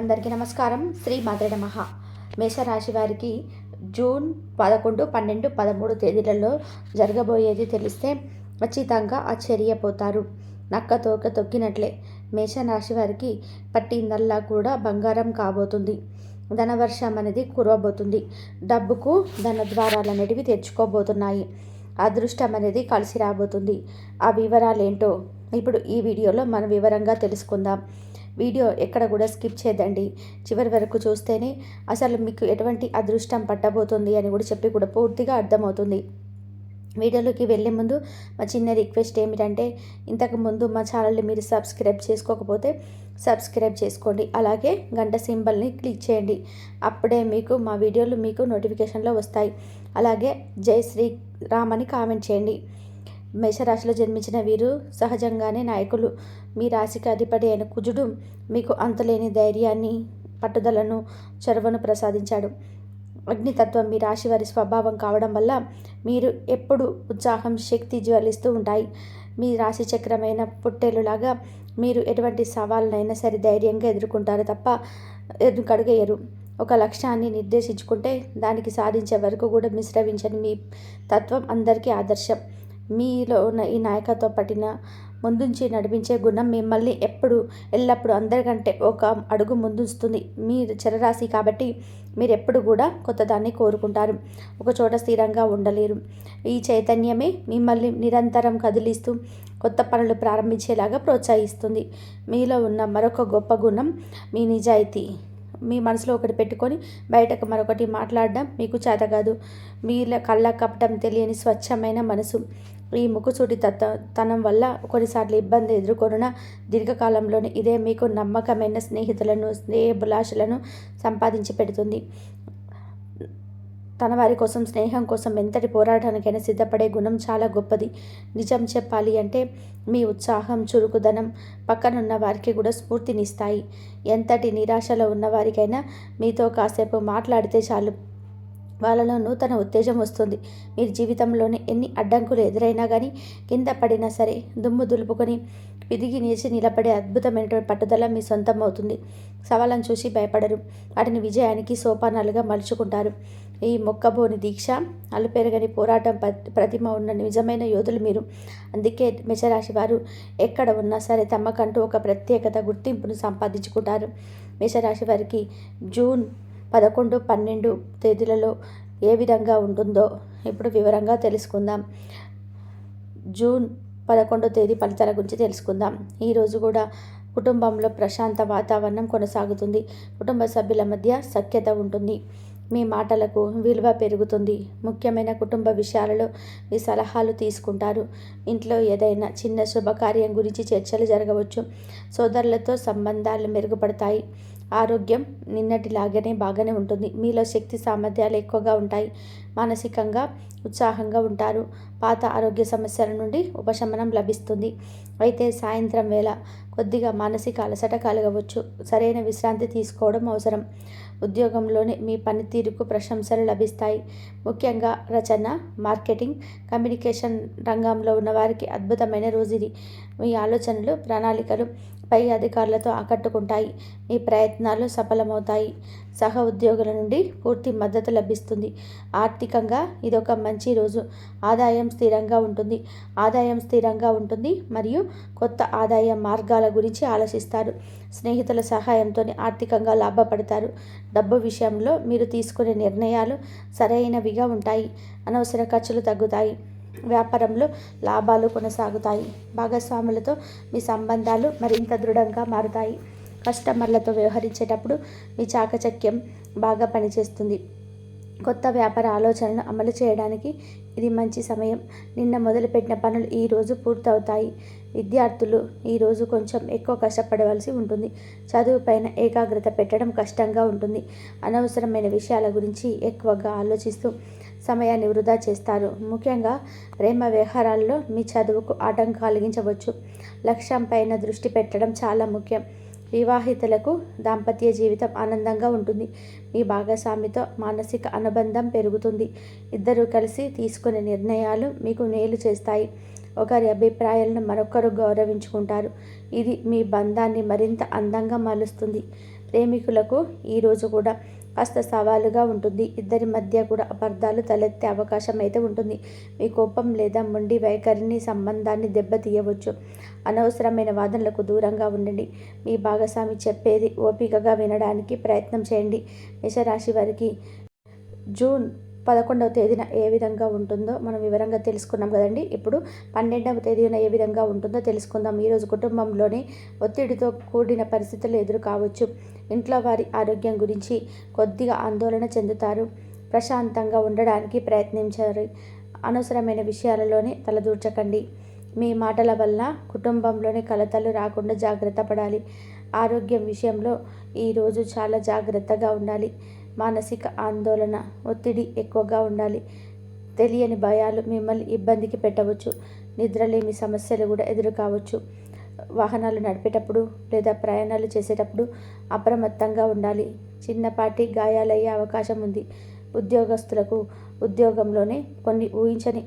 అందరికీ నమస్కారం. శ్రీ మాత్రే నమః. మేషరాశి వారికి జూన్ 11, 12, 13 తేదీలలో జరగబోయేది తెలిస్తే ఖచ్చితంగా ఆశ్చర్యపోతారు. నక్క తోక తొక్కినట్లే మేషరాశి వారికి పట్టిందల్లా కూడా బంగారం కాబోతుంది. ధనవర్షం అనేది కురవబోతుంది. డబ్బుకు ధన ద్వారాలు అనేటివి తెచ్చుకోబోతున్నాయి. అదృష్టం అనేది కలిసి రాబోతుంది. ఆ వివరాలు ఏంటో ఇప్పుడు ఈ వీడియోలో మనం వివరంగా తెలుసుకుందాం. వీడియో ఎక్కడ కూడా స్కిప్ చేయదండి. చివరి వరకు చూస్తేనే అసలు మీకు ఎటువంటి అదృష్టం పట్టబోతుంది అని కూడా చెప్పి కూడా పూర్తిగా అర్థమవుతుంది. వీడియోలోకి వెళ్ళే ముందు మా చిన్న రిక్వెస్ట్ ఏమిటంటే, ఇంతకుముందు మా ఛానల్ని మీరు సబ్స్క్రైబ్ చేసుకోకపోతే సబ్స్క్రైబ్ చేసుకోండి. అలాగే గంట సింబల్ని క్లిక్ చేయండి. అప్పుడే మీకు మా వీడియోలు మీకు నోటిఫికేషన్లో వస్తాయి. అలాగే జై శ్రీరామ్ అని కామెంట్ చేయండి. మేషరాశిలో జన్మించిన వీరు సహజంగానే నాయకులు. మీ రాశికి అధిపతి అయిన కుజుడు మీకు అంతులేని ధైర్యాన్ని, పట్టుదలను, చొరవను ప్రసాదించాడు. అగ్నితత్వం మీ రాశి వారి స్వభావం కావడం వల్ల మీరు ఎప్పుడు ఉత్సాహం, శక్తి జ్వలిస్తూ ఉంటాయి. మీ రాశి చక్రమైన పుట్టేలులాగా మీరు ఎటువంటి సవాళ్ళనైనా సరే ధైర్యంగా ఎదుర్కొంటారు తప్ప కడుగేయరు. ఒక లక్ష్యాన్ని నిర్దేశించుకుంటే దానికి సాధించే వరకు కూడా మిశ్రవించని మీ తత్వం అందరికీ ఆదర్శం. మీలో ఉన్న ఈ నాయకత్వం పట్టిన ముందుంచి నడిపించే గుణం మిమ్మల్ని ఎల్లప్పుడూ అందరికంటే ఒక అడుగు ముందుస్తుంది. మీరు చరరాశి కాబట్టి మీరు ఎప్పుడు కూడా కొత్తదాన్ని కోరుకుంటారు. ఒక చోట స్థిరంగా ఉండలేరు. ఈ చైతన్యమే మిమ్మల్ని నిరంతరం కదిలిస్తూ కొత్త పనులు ప్రారంభించేలాగా ప్రోత్సహిస్తుంది. మీలో ఉన్న మరొక గొప్ప గుణం మీ నిజాయితీ. మీ మనసులో ఒకటి పెట్టుకొని బయటకు మరొకటి మాట్లాడడం మీకు చేత కాదు. మీ కళ్ళ కపటం తెలియని స్వచ్ఛమైన మనసు. ఈ ముక్కుసూటి తనం వల్ల కొన్నిసార్లు ఇబ్బంది ఎదుర్కొన్న దీర్ఘకాలంలోనే ఇదే మీకు నమ్మకమైన స్నేహితులను, శ్రేయోభిలాషులను సంపాదించి పెడుతుంది. తన వారి కోసం, స్నేహం కోసం ఎంతటి పోరాటానికైనా సిద్ధపడే గుణం చాలా గొప్పది. నిజం చెప్పాలి అంటే మీ ఉత్సాహం, చురుకుదనం పక్కనున్న వారికి కూడా స్ఫూర్తినిస్తాయి. ఎంతటి నిరాశలో ఉన్నవారికైనా మీతో కాసేపు మాట్లాడితే చాలు, వాళ్ళలో నూతన ఉత్తేజం వస్తుంది. మీరు జీవితంలోని ఎన్ని అడ్డంకులు ఎదురైనా కానీ కింద పడినా సరే దుమ్ము దులుపుకొని తిరిగి నిలబడే అద్భుతమైనటువంటి పట్టుదల మీ సొంతం అవుతుంది. సవాళ్ళను చూసి భయపడరు. వాటిని విజయానికి సోపానాలుగా మలుచుకుంటారు. ఈ మొక్కబోని దీక్ష, అలుపెరగని పోరాటం ప్రతిమ ఉన్న నిజమైన యోధులు మీరు. అందుకే మేషరాశి వారు ఎక్కడ ఉన్నా సరే తమకంటూ ఒక ప్రత్యేకత, గుర్తింపును సంపాదించుకుంటారు. మేషరాశి వారికి జూన్ 11, 12 తేదీలలో ఏ విధంగా ఉంటుందో ఇప్పుడు వివరంగా తెలుసుకుందాం. జూన్ 11 తేదీ ఫలితాల గురించి తెలుసుకుందాం. ఈరోజు కూడా కుటుంబంలో ప్రశాంత వాతావరణం కొనసాగుతుంది. కుటుంబ సభ్యుల మధ్య సఖ్యత ఉంటుంది. మీ మాటలకు విలువ పెరుగుతుంది. ముఖ్యమైన కుటుంబ విషయాలలో మీ సలహాలు తీసుకుంటారు. ఇంట్లో ఏదైనా చిన్న శుభకార్యం గురించి చర్చలు జరగవచ్చు. సోదరులతో సంబంధాలు మెరుగుపడతాయి. ఆరోగ్యం నిన్నటిలాగానే బాగానే ఉంటుంది. మీలో శక్తి సామర్థ్యాలు ఎక్కువగా ఉంటాయి. మానసికంగా ఉత్సాహంగా ఉంటారు. పాత ఆరోగ్య సమస్యల నుండి ఉపశమనం లభిస్తుంది. అయితే సాయంత్రం వేళ కొద్దిగా మానసిక అలసట కలగవచ్చు. సరైన విశ్రాంతి తీసుకోవడం అవసరం. ఉద్యోగంలోని మీ పనితీరుకు ప్రశంసలు లభిస్తాయి. ముఖ్యంగా రచన, మార్కెటింగ్, కమ్యూనికేషన్ రంగంలో ఉన్నవారికి అద్భుతమైన రోజు ఇది. మీ ఆలోచనలు, ప్రణాళికలు పై అధికారులతో ఆకట్టుకుంటాయి. మీ ప్రయత్నాలు సఫలమవుతాయి. సహ ఉద్యోగుల నుండి పూర్తి మద్దతు లభిస్తుంది. ఆర్థికంగా ఇదొక మంచి రోజు. ఆదాయం స్థిరంగా ఉంటుంది మరియు కొత్త ఆదాయ మార్గాల గురించి ఆలోచిస్తారు. స్నేహితుల సహాయంతో ఆర్థికంగా లాభపడతారు. డబ్బు విషయంలో మీరు తీసుకునే నిర్ణయాలు సరైనవిగా ఉంటాయి. అనవసర ఖర్చులు తగ్గుతాయి. వ్యాపారంలో లాభాలు కొనసాగుతాయి. భాగస్వాములతో మీ సంబంధాలు మరింత దృఢంగా మారుతాయి. కస్టమర్లతో వ్యవహరించేటప్పుడు మీ చాకచక్యం బాగా పనిచేస్తుంది. కొత్త వ్యాపార ఆలోచనలను అమలు చేయడానికి ఇది మంచి సమయం. నిన్న మొదలుపెట్టిన పనులు ఈరోజు పూర్తవుతాయి. విద్యార్థులు ఈరోజు కొంచెం ఎక్కువ కష్టపడవలసి ఉంటుంది. చదువుపైన ఏకాగ్రత పెట్టడం కష్టంగా ఉంటుంది. అనవసరమైన విషయాల గురించి ఎక్కువగా ఆలోచిస్తూ సమయాన్ని వృధా చేస్తారు. ముఖ్యంగా ప్రేమ వ్యవహారాల్లో మీ చదువుకు ఆటంకం కలిగించవచ్చు. లక్ష్యం పైన దృష్టి పెట్టడం చాలా ముఖ్యం. వివాహితులకు దాంపత్య జీవితం ఆనందంగా ఉంటుంది. మీ భాగస్వామితో మానసిక అనుబంధం పెరుగుతుంది. ఇద్దరూ కలిసి తీసుకునే నిర్ణయాలు మీకు మేలు చేస్తాయి. ఒకరి అభిప్రాయాలను మరొకరు గౌరవించుకుంటారు. ఇది మీ బంధాన్ని మరింత అందంగా మలుస్తుంది. ప్రేమికులకు ఈరోజు కూడా కాస్త సవాలుగా ఉంటుంది. ఇద్దరి మధ్య కూడా అపార్థాలు తలెత్తే అవకాశం అయితే ఉంటుంది. మీ కోపం లేదా మొండి వైఖరిని సంబంధాన్ని దెబ్బతీయవచ్చు. అనవసరమైన వాదనలకు దూరంగా ఉండండి. మీ భాగస్వామి చెప్పేది ఓపికగా వినడానికి ప్రయత్నం చేయండి. మేషరాశి వారికి జూన్ 11వ తేదీన ఏ విధంగా ఉంటుందో మనం వివరంగా తెలుసుకున్నాం కదండి. ఇప్పుడు 12వ తేదీన ఏ విధంగా ఉంటుందో తెలుసుకుందాం. ఈరోజు కుటుంబంలోని ఒత్తిడితో కూడిన పరిస్థితులు ఎదురు కావచ్చు. ఇంట్లో వారి ఆరోగ్యం గురించి కొద్దిగా ఆందోళన చెందుతారు. ప్రశాంతంగా ఉండడానికి ప్రయత్నించారు. అనవసరమైన విషయాలలోనే తలదూర్చకండి. మీ మాటల వల్ల కుటుంబంలోని కలతలు రాకుండా జాగ్రత్త పడాలి. ఆరోగ్యం విషయంలో ఈరోజు చాలా జాగ్రత్తగా ఉండాలి. మానసిక ఆందోళన, ఒత్తిడి ఎక్కువగా ఉండాలి. తెలియని భయాలు మిమ్మల్ని ఇబ్బందికి పెట్టవచ్చు. నిద్రలేమి సమస్యలు కూడా ఎదురు కావచ్చు. వాహనాలు నడిపేటప్పుడు లేదా ప్రయాణాలు చేసేటప్పుడు అప్రమత్తంగా ఉండాలి. చిన్నపాటి గాయాలయ్యే అవకాశం ఉంది. ఉద్యోగస్తులకు ఉద్యోగంలోనే కొన్ని ఊహించని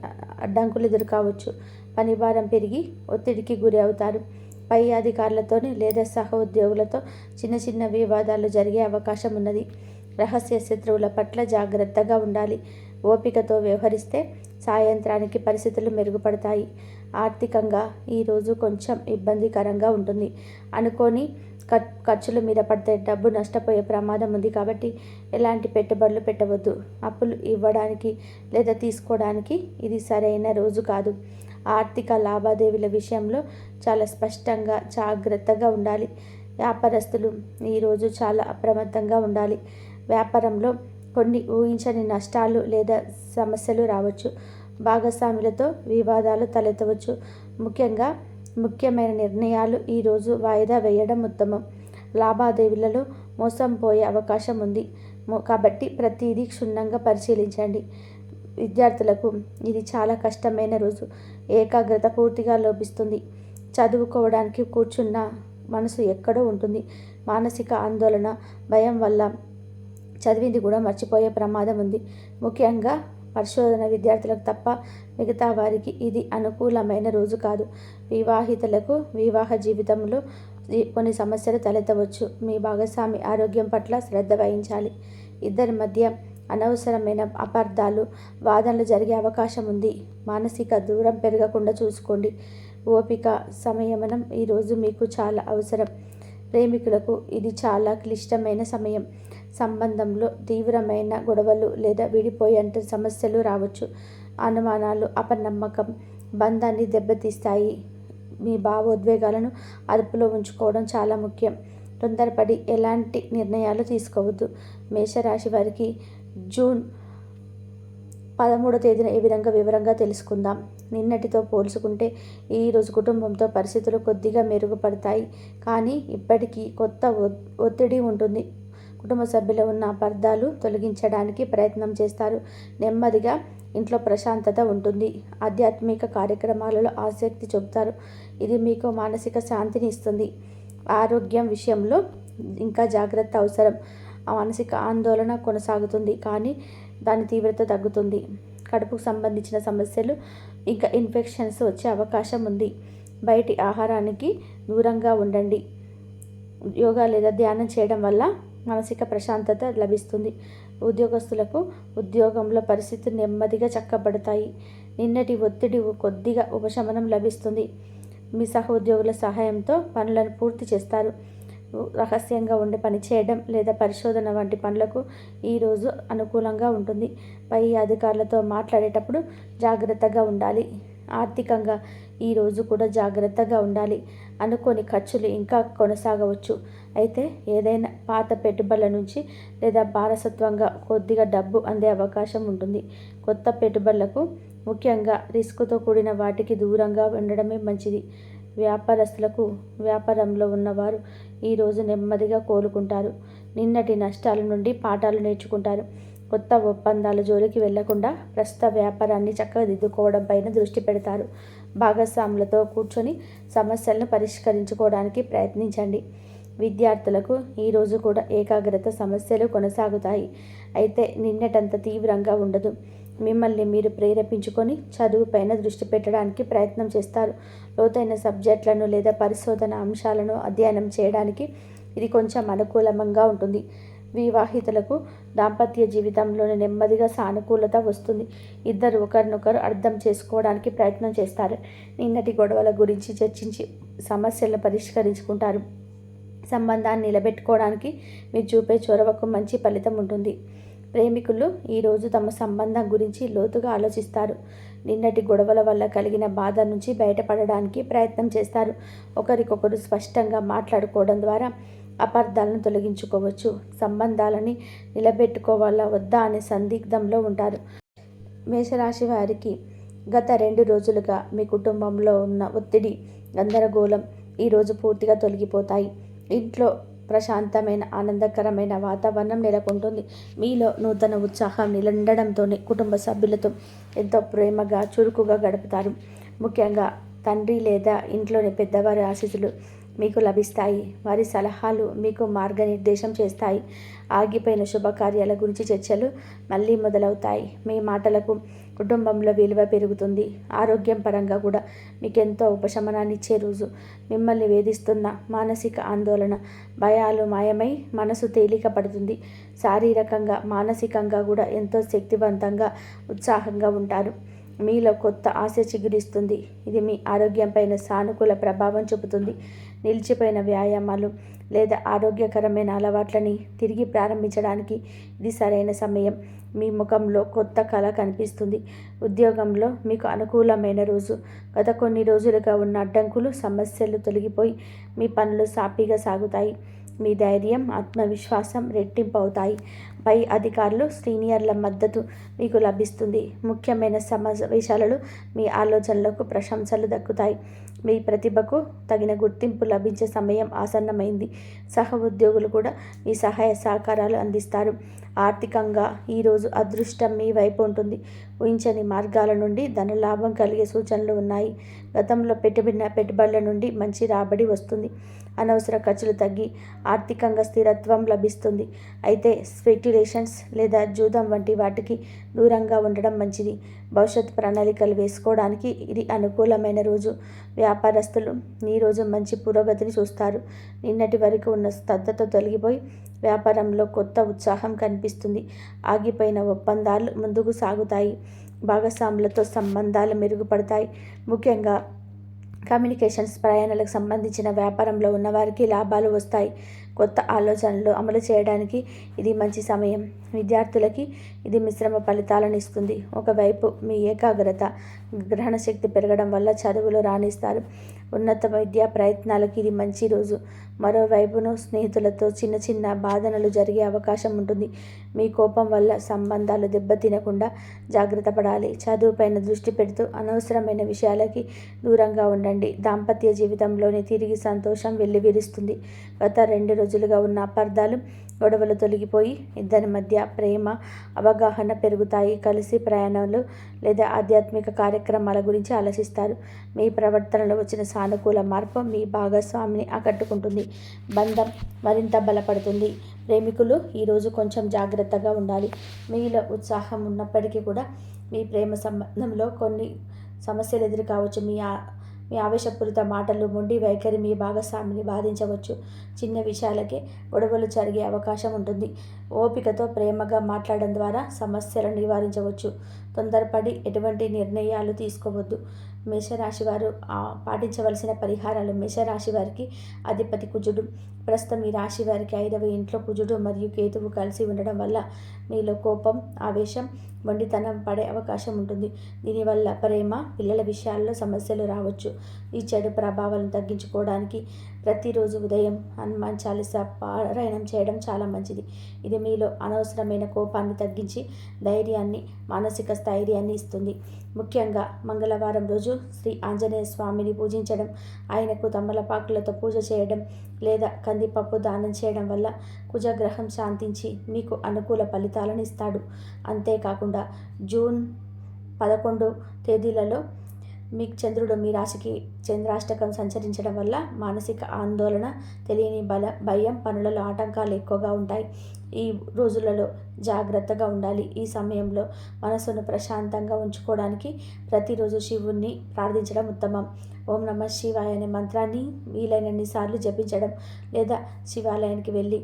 అడ్డంకులు ఎదురు కావచ్చు. పని భారం పెరిగి ఒత్తిడికి గురి అవుతారు. పై అధికారులతోని లేదా సహ ఉద్యోగులతో చిన్న చిన్న వివాదాలు జరిగే అవకాశం ఉన్నది. రహస్య శత్రువుల పట్ల జాగ్రత్తగా ఉండాలి. ఓపికతో వ్యవహరిస్తే సాయంత్రానికి పరిస్థితులు మెరుగుపడతాయి. ఆర్థికంగా ఈరోజు కొంచెం ఇబ్బందికరంగా ఉంటుంది. అనుకోని ఖర్చుల మీద పడితే డబ్బు నష్టపోయే ప్రమాదం ఉంది. కాబట్టి ఎలాంటి పెట్టుబడులు పెట్టవద్దు. అప్పులు ఇవ్వడానికి లేదా తీసుకోవడానికి ఇది సరైన రోజు కాదు. ఆర్థిక లావాదేవీల విషయంలో చాలా స్పష్టంగా జాగ్రత్తగా ఉండాలి. వ్యాపారస్తులు ఈరోజు చాలా అప్రమత్తంగా ఉండాలి. వ్యాపారంలో కొన్ని ఊహించని నష్టాలు లేదా సమస్యలు రావచ్చు. భాగస్వాములతో వివాదాలు తలెత్తవచ్చు. ముఖ్యమైన నిర్ణయాలు ఈరోజు వాయిదా వేయడం ఉత్తమం. లావాదేవీలలో మోసం పోయే అవకాశం ఉంది. కాబట్టి ప్రతిదీ క్షుణ్ణంగా పరిశీలించండి. విద్యార్థులకు ఇది చాలా కష్టమైన రోజు. ఏకాగ్రత పూర్తిగా లోపిస్తుంది. చదువుకోవడానికి కూర్చున్న మనసు ఎక్కడో ఉంటుంది. మానసిక ఆందోళన, భయం వల్ల చదివింది కూడా మర్చిపోయే ప్రమాదం ఉంది. ముఖ్యంగా పరిశోధన విద్యార్థులకు తప్ప మిగతా వారికి ఇది అనుకూలమైన రోజు కాదు. వివాహితులకు వివాహ జీవితంలో కొన్ని సమస్యలు తలెత్తవచ్చు. మీ భాగస్వామి ఆరోగ్యం పట్ల శ్రద్ధ వహించాలి. ఇద్దరి మధ్య అనవసరమైన అపార్థాలు, వాదనలు జరిగే అవకాశం ఉంది. మానసిక దూరం పెరగకుండా చూసుకోండి. ఓపిక, సంయమనం ఈరోజు మీకు చాలా అవసరం. ప్రేమికులకు ఇది చాలా క్లిష్టమైన సమయం. సంబంధంలో తీవ్రమైన గొడవలు లేదా విడిపోయేంత సమస్యలు రావచ్చు. అనుమానాలు, అపనమ్మకం బంధాన్ని దెబ్బతీస్తాయి. మీ భావోద్వేగాలను అదుపులో ఉంచుకోవడం చాలా ముఖ్యం. తొందరపడి ఎలాంటి నిర్ణయాలు తీసుకోవద్దు. మేషరాశి వారికి జూన్ 13వ తేదీన ఏ విధంగా వివరంగా తెలుసుకుందాం. నిన్నటితో పోల్చుకుంటే ఈరోజు కుటుంబంతో పరిస్థితులు కొద్దిగా మెరుగుపడతాయి. కానీ ఇప్పటికీ కొత్త ఒత్తిడి ఉంటుంది. కుటుంబ సభ్యులు ఉన్న అపార్థాలు తొలగించడానికి ప్రయత్నం చేస్తారు. నెమ్మదిగా ఇంట్లో ప్రశాంతత ఉంటుంది. ఆధ్యాత్మిక కార్యక్రమాలలో ఆసక్తి చూపుతారు. ఇది మీకు మానసిక శాంతిని ఇస్తుంది. ఆరోగ్యం విషయంలో ఇంకా జాగ్రత్త అవసరం. మానసిక ఆందోళన కొనసాగుతుంది, కానీ దాని తీవ్రత తగ్గుతుంది. కడుపుకు సంబంధించిన సమస్యలు ఇంకా ఇన్ఫెక్షన్స్ వచ్చే అవకాశం ఉంది. బయటి ఆహారానికి దూరంగా ఉండండి. యోగా లేదా ధ్యానం చేయడం వల్ల మానసిక ప్రశాంతత లభిస్తుంది. ఉద్యోగస్తులకు ఉద్యోగంలో పరిస్థితులు నెమ్మదిగా చక్కబడతాయి. నిన్నటి ఒత్తిడి కొద్దిగా ఉపశమనం లభిస్తుంది. మీ సహోద్యోగుల సహాయంతో పనులను పూర్తి చేస్తారు. రహస్యంగా ఉండి పనిచేయడం లేదా పరిశోధన వంటి పనులకు ఈరోజు అనుకూలంగా ఉంటుంది. పై అధికారులతో మాట్లాడేటప్పుడు జాగ్రత్తగా ఉండాలి. ఆర్థికంగా ఈరోజు కూడా జాగ్రత్తగా ఉండాలి. అనుకోని ఖర్చులు ఇంకా కొనసాగవచ్చు. అయితే ఏదైనా పాత పెట్టుబడుల నుంచి లేదా వారసత్వంగా కొద్దిగా డబ్బు అందే అవకాశం ఉంటుంది. కొత్త పెట్టుబడులకు, ముఖ్యంగా రిస్క్తో కూడిన వాటికి దూరంగా ఉండడమే మంచిది. వ్యాపారస్తులకు వ్యాపారంలో ఉన్నవారు ఈరోజు నెమ్మదిగా కోలుకుంటారు. నిన్నటి నష్టాల నుండి పాఠాలు నేర్చుకుంటారు. కొత్త ఒప్పందాల జోలికి వెళ్లకుండా ప్రస్తుత వ్యాపారాన్ని చక్కదిద్దుకోవడం పైన దృష్టి పెడతారు. భాగస్వాములతో కూర్చొని సమస్యలను పరిష్కరించుకోవడానికి ప్రయత్నించండి. విద్యార్థులకు ఈరోజు కూడా ఏకాగ్రత సమస్యలు కొనసాగుతాయి. అయితే నిన్నటంత తీవ్రంగా ఉండదు. మిమ్మల్ని మీరు ప్రేరేపించుకొని చదువుపైన దృష్టి పెట్టడానికి ప్రయత్నం చేస్తారు. లోతైన సబ్జెక్టులను లేదా పరిశోధన అంశాలను అధ్యయనం చేయడానికి ఇది కొంచెం అనుకూలంగా ఉంటుంది. వివాహితులకు దాంపత్య జీవితంలోని నెమ్మదిగా సానుకూలత వస్తుంది. ఇద్దరు ఒకరినొకరు అర్థం చేసుకోవడానికి ప్రయత్నం చేస్తారు. నిన్నటి గొడవల గురించి చర్చించి సమస్యలను పరిష్కరించుకుంటారు. సంబంధాన్ని నిలబెట్టుకోవడానికి మీరు చూపే చొరవకు మంచి ఫలితం ఉంటుంది. ప్రేమికులు ఈరోజు తమ సంబంధం గురించి లోతుగా ఆలోచిస్తారు. నిన్నటి గొడవల వల్ల కలిగిన బాధ నుంచి బయటపడడానికి ప్రయత్నం చేస్తారు. ఒకరికొకరు స్పష్టంగా మాట్లాడుకోవడం ద్వారా అపార్థాలను తొలగించుకోవచ్చు. సంబంధాలని నిలబెట్టుకోవాలా వద్దా అనే సందిగ్ధంలో ఉంటారు. మేషరాశి వారికి గత 2 రోజులుగా మీ కుటుంబంలో ఉన్న ఒత్తిడి, గందరగోళం ఈరోజు పూర్తిగా తొలగిపోతాయి. ఇంట్లో ప్రశాంతమైన ఆనందకరమైన వాతావరణం నెలకొంటుంది. మీలో నూతన ఉత్సాహం నిండడంతోనే కుటుంబ సభ్యులతో ఎంతో ప్రేమగా చురుకుగా గడుపుతారు. ముఖ్యంగా తండ్రి లేదా ఇంట్లోని పెద్దవారి ఆశీస్సులు మీకు లభిస్తాయి. వారి సలహాలు మీకు మార్గనిర్దేశం చేస్తాయి. ఆగిపోయిన శుభకార్యాల గురించి చర్చలు మళ్ళీ మొదలవుతాయి. మీ మాటలకు కుటుంబంలో విలువ పెరుగుతుంది. ఆరోగ్యం పరంగా కూడా మీకు ఎంతో ఉపశమనాన్ని ఇచ్చే రోజు. మిమ్మల్ని వేధిస్తున్న మానసిక ఆందోళన, భయాలు మాయమై మనసు తేలిక పడుతుంది. శారీరకంగా మానసికంగా కూడా ఎంతో శక్తివంతంగా ఉత్సాహంగా ఉంటారు. మీలో కొత్త ఆశ చిగురిస్తుంది. ఇది మీ ఆరోగ్యంపైన సానుకూల ప్రభావం చూపుతుంది. నిలిచిపోయిన వ్యాయామాలు లేదా ఆరోగ్యకరమైన అలవాట్లని తిరిగి ప్రారంభించడానికి ఇది సరైన సమయం. మీ ముఖంలో కొత్త కళ కనిపిస్తుంది. ఉద్యోగంలో మీకు అనుకూలమైన రోజు. గత కొన్ని రోజులుగా ఉన్న అడ్డంకులు, సమస్యలు తొలగిపోయి మీ పనులు సాఫీగా సాగుతాయి. మీ ధైర్యం, ఆత్మవిశ్వాసం రెట్టింపు అవుతాయి. పై అధికారులు, సీనియర్ల మద్దతు మీకు లభిస్తుంది. ముఖ్యమైన సమావేశాలలో మీ ఆలోచనలకు ప్రశంసలు దక్కుతాయి. మీ ప్రతిభకు తగిన గుర్తింపు లభించే సమయం ఆసన్నమైంది. సహ ఉద్యోగులు కూడా మీ సహాయ సహకారాలు అందిస్తారు. ఆర్థికంగా ఈరోజు అదృష్టం మీ వైపు ఉంటుంది. ఊహించని మార్గాల నుండి ధనలాభం కలిగే సూచనలు ఉన్నాయి. గతంలో పెట్టిన పెట్టుబడుల నుండి మంచి రాబడి వస్తుంది. అనవసర ఖర్చులు తగ్గి ఆర్థికంగా స్థిరత్వం లభిస్తుంది. అయితే స్పెక్యులేషన్స్ లేదా జూదం వంటి వాటికి దూరంగా ఉండడం మంచిది. భవిష్యత్ ప్రణాళికలు వేసుకోవడానికి ఇది అనుకూలమైన రోజు. వ్యాపారస్తులు ఈరోజు మంచి పురోగతిని చూస్తారు. నిన్నటి వరకు ఉన్న స్తబ్దత తొలగిపోయి వ్యాపారంలో కొత్త ఉత్సాహం కనిపిస్తుంది. ఆగిపోయిన ఒప్పందాలు ముందుకు సాగుతాయి. భాగస్వాములతో సంబంధాలు మెరుగుపడతాయి. ముఖ్యంగా కమ్యూనికేషన్స్, ప్రయాణాలకు సంబంధించిన వ్యాపారంలో ఉన్నవారికి లాభాలు వస్తాయి. కొత్త ఆలోచనలు అమలు చేయడానికి ఇది మంచి సమయం. విద్యార్థులకి ఇది మిశ్రమ ఫలితాలను ఇస్తుంది. ఒకవైపు మీ ఏకాగ్రత, గ్రహణ శక్తి పెరగడం వల్ల చదువులో రాణిస్తారు. ఉన్నత విద్యా ప్రయత్నాలకు ఇది మంచి రోజు. మరోవైపును స్నేహితులతో చిన్న చిన్న బాధనలు జరిగే అవకాశం ఉంటుంది. మీ కోపం వల్ల సంబంధాలు దెబ్బతినకుండా జాగ్రత్త పడాలి. చదువుపైన దృష్టి పెడుతూ అనవసరమైన విషయాలకి దూరంగా ఉండండి. దాంపత్య జీవితంలోని తిరిగి సంతోషం వెల్లివిరుస్తుంది. గత 2 రోజులుగా ఉన్న అపార్థాలు, గొడవలు తొలగిపోయి ఇద్దరి మధ్య ప్రేమ, అవగాహన పెరుగుతాయి. కలిసి ప్రయాణాలు లేదా ఆధ్యాత్మిక కార్యక్రమాల గురించి ఆలోచిస్తారు. మీ ప్రవర్తనలో వచ్చిన సానుకూల మార్పు మీ భాగస్వామిని ఆకట్టుకుంటుంది. బంధం మరింత బలపడుతుంది. ప్రేమికులు ఈరోజు కొంచెం జాగ్రత్తగా ఉండాలి. మీలో ఉత్సాహం ఉన్నప్పటికీ కూడా మీ ప్రేమ సంబంధంలో కొన్ని సమస్యలు ఎదురు కావచ్చు. మీ ఆవేశపూరిత మాటలు, మొండి వైఖరి మీ భాగస్వామిని బాధించవచ్చు. చిన్న విషయాలకే గొడవలు జరిగే అవకాశం ఉంటుంది. ఓపికతో ప్రేమగా మాట్లాడడం ద్వారా సమస్యలను నివారించవచ్చు. తొందరపడి ఎటువంటి నిర్ణయాలు తీసుకోవద్దు. మేషరాశి వారు పాటించవలసిన పరిహారాలు. మేషరాశి వారికి అధిపతి కుజుడు. ప్రస్తుతం ఈ రాశి వారికి 5వ ఇంట్లో కుజుడు మరియు కేతువు కలిసి ఉండడం వల్ల మీలో కోపం, ఆవేశం, మొండితనం పడే అవకాశం ఉంటుంది. దీనివల్ల ప్రేమ, పిల్లల విషయాల్లో సమస్యలు రావచ్చు. ఈ చెడు ప్రభావాలను తగ్గించుకోవడానికి ప్రతిరోజు ఉదయం హనుమాన్ చాలీసా పారాయణం చేయడం చాలా మంచిది. ఇది మీలో అనవసరమైన కోపాన్ని తగ్గించి ధైర్యాన్ని, మానసిక స్థైర్యాన్ని ఇస్తుంది. ముఖ్యంగా మంగళవారం రోజు శ్రీ ఆంజనేయ స్వామిని పూజించడం, ఆయనకు తమలపాకులతో పూజ చేయడం లేదా కందిపప్పు దానం చేయడం వల్ల కుజగ్రహం శాంతించి మీకు అనుకూల ఫలితాలను ఇస్తాడు. అంతేకాకుండా జూన్ 11 తేదీలలో మీకు చంద్రుడు మీ రాశికి చంద్రాష్టకం సంచరించడం వల్ల మానసిక ఆందోళన, తెలియని భయం, పనులలో ఆటంకాలు ఎక్కువగా ఉంటాయి. ఈ రోజులలో జాగ్రత్తగా ఉండాలి. ఈ సమయంలో మనసును ప్రశాంతంగా ఉంచుకోవడానికి ప్రతిరోజు శివుణ్ణి ప్రార్థించడం ఉత్తమం. ఓం నమః శివాయ అనే మంత్రాన్ని వీలైనన్ని సార్లు జపించడం లేదా శివాలయానికి వెళ్ళి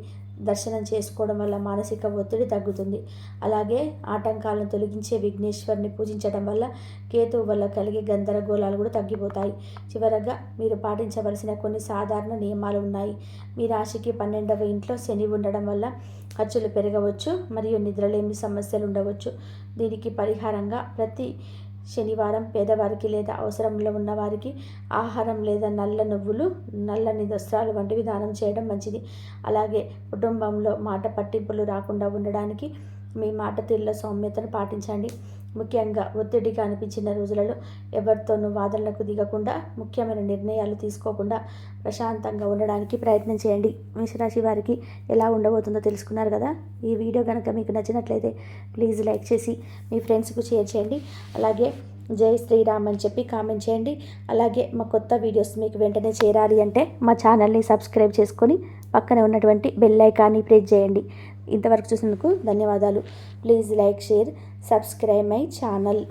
దర్శనం చేసుకోవడం వల్ల మానసిక ఒత్తిడి తగ్గుతుంది. అలాగే ఆటంకాలను తొలగించే విఘ్నేశ్వరుని పూజించడం వల్ల కేతువు వల్ల కలిగే గందరగోళాలు కూడా తగ్గిపోతాయి. చివరగా మీరు పాటించవలసిన కొన్ని సాధారణ నియమాలు ఉన్నాయి. మీ రాశికి 12వ ఇంట్లో శని ఉండడం వల్ల ఖర్చులు పెరగవచ్చు మరియు నిద్రలేమి సమస్యలు ఉండవచ్చు. దీనికి పరిహారంగా ప్రతి శనివారం పేదవారికి లేదా అవసరంలో ఉన్నవారికి ఆహారం లేదా నల్ల నువ్వులు, నల్లని వస్త్రాలు వంటివి దానం చేయడం మంచిది. అలాగే కుటుంబంలో మాట పట్టింపులు రాకుండా ఉండడానికి మీ మాట తీరులో సౌమ్యతను పాటించండి. ముఖ్యంగా ఒత్తిడిగా అనిపించిన రోజులలో ఎవరితోనూ వాదనలకు దిగకుండా, ముఖ్యమైన నిర్ణయాలు తీసుకోకుండా ప్రశాంతంగా ఉండడానికి ప్రయత్నం చేయండి. మేషరాశి వారికి ఎలా ఉండబోతుందో తెలుసుకున్నారు కదా. ఈ వీడియో కనుక మీకు నచ్చినట్లయితే ప్లీజ్ లైక్ చేసి మీ ఫ్రెండ్స్కు షేర్ చేయండి. అలాగే జై శ్రీరామ్ అని చెప్పి కామెంట్ చేయండి. అలాగే మా కొత్త వీడియోస్ మీకు వెంటనే చేరాలి అంటే మా ఛానల్ని సబ్స్క్రైబ్ చేసుకొని పక్కనే ఉన్నటువంటి బెల్ ఐకాన్ని ప్రెస్ చేయండి. ఇంతవరకు చూసినందుకు ధన్యవాదాలు. Please like, share, subscribe my channel.